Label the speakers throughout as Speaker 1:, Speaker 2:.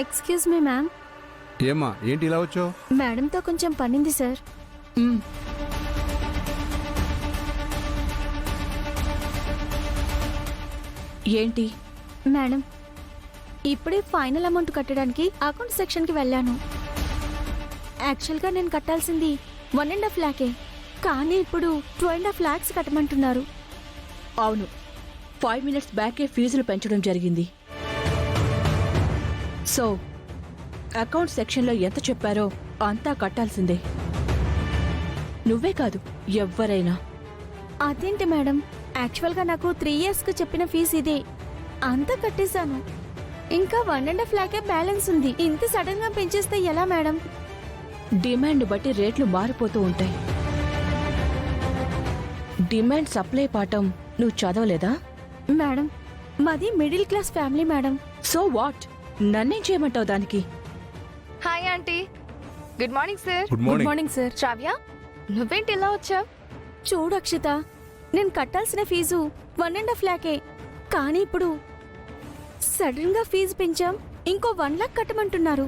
Speaker 1: Excuse me ma'am.
Speaker 2: ఏమ్మా ఏంటి ఇలా వచ్చావు?
Speaker 1: మేడంతో కొంచెం పనింది సార్.
Speaker 3: ఏంటి?
Speaker 1: మేడం, ఇప్పుడే ఫైనల్ అమౌంట్ కట్టడానికి అకౌంట్ సెక్షన్కి వెళ్ళాను. యాక్చువల్గా నేను కట్టాల్సింది 1.5 lakhs, కానీ ఇప్పుడు 2.5 lakhs కట్టమంటున్నారు.
Speaker 3: అవును, 5 minutes బ్యాకే ఫీజులు పెంచడం జరిగింది. సో అకౌంట్ సెక్షన్లో ఎంత చెప్పారో అంతా కట్టాల్సిందే. నువ్వే కాదు, ఎవ్వరైనా.
Speaker 1: అదేంటి మేడం, యాక్చువల్గా నాకు 3 yearsకి చెప్పిన ఫీజు ఇదే. అంతా కట్టేశాను. ఇంకా 1.5 lakhs బ్యాలెన్స్ ఉంది. ఇంత సడన్ గా పెంచేస్తే ఎలా మేడం?
Speaker 3: డిమాండ్ బట్టి రేట్లు మారిపోతూ ఉంటాయి. డిమాండ్ సప్లై పాఠం నువ్వు చదవలేదా?
Speaker 1: మేడం, మాది middle class family madam.
Speaker 3: So what? నన్నేం చేయమంటావు దానికి?
Speaker 4: Hi aunty. Good morning sir.
Speaker 2: Good morning.
Speaker 1: Sir.
Speaker 4: Shravya, నువ్వేంటి ఇలా వచ్చావు?
Speaker 1: చూడు అక్షిత, నేను కట్టాల్సిన ఫీజు 1.5 lakhs, కానీ ఇప్పుడు సడన్ గా ఫీజు పెంచాం. ఇంకో 1 lakh కట్టమంటున్నారు.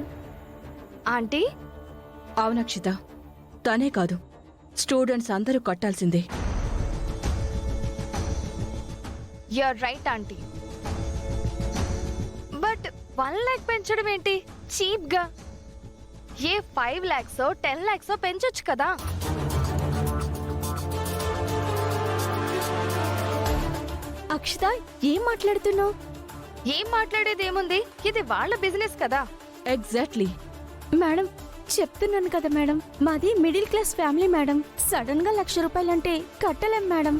Speaker 4: ఆంటీ,
Speaker 3: అవునక్షిత, తనే కాదు, స్టూడెంట్స్ అందరూ కట్టాల్సిందే.
Speaker 4: You're right aunty. But 1 lakh పెంచడం ఏంటి చీప్ గా? ఏ 5 lakhs 10 lakhs పెంచొచ్చు కదా.
Speaker 1: అక్షిత, ఏం మాట్లాడుతున్నావు?
Speaker 4: ఏం మాట్లాడేదేముంది, ఇది వాళ్ళ బిజినెస్ కదా.
Speaker 3: ఎగ్జాక్ట్లీ.
Speaker 1: మేడం, చెప్తున్నాను కదా మేడం, మాది middle class family madam. Sudden గా 1 lakh రూపాయలంటే కట్టలేం మేడం.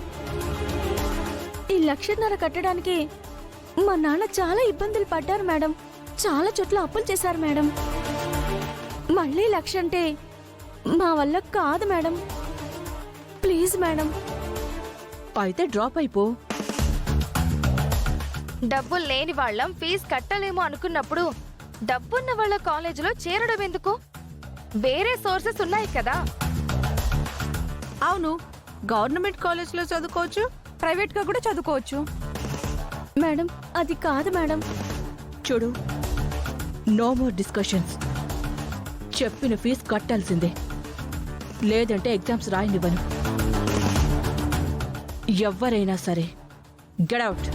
Speaker 1: ఈ 1.5 lakhs కట్టడానికి మా నాన్న చాలా ఇబ్బందులు పడ్డారు మేడం. చాలా చోట్ల అప్పులు చేశారు మేడం. మళ్ళీ 1 lakh అంటే మా వల్ల కాదు మేడం. Please madam.
Speaker 3: అయితే డ్రాప్ అయిపో.
Speaker 4: డబ్బులు లేని వాళ్ళం ఫీజు కట్టలేము అనుకున్నప్పుడు డబ్బున్న వాళ్ళ కాలేజీలో చేరడం ఎందుకు? వేరే సోర్సెస్ ఉన్నాయి కదా.
Speaker 5: అవును, గవర్నమెంట్ కాలేజ్లో చదువుకోవచ్చు, ప్రైవేట్గా కూడా చదువుకోవచ్చు.
Speaker 1: మేడం, అది కాదు మేడం.
Speaker 3: చూడు, నో మోర్ డిస్కషన్స్. చెప్పిన ఫీజు కట్టాల్సిందే, లేదంటే ఎగ్జామ్స్ రాయనివ్వను. ఎవ్వరైనా సరే, గెట్ అవుట్.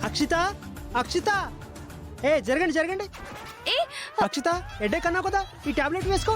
Speaker 6: అక్షిత, అక్షిత, జరగండి.
Speaker 4: ఏ
Speaker 6: అక్షిత, హెడేక్ అన్నావు కదా, ఈ టాబ్లెట్ వేసుకో.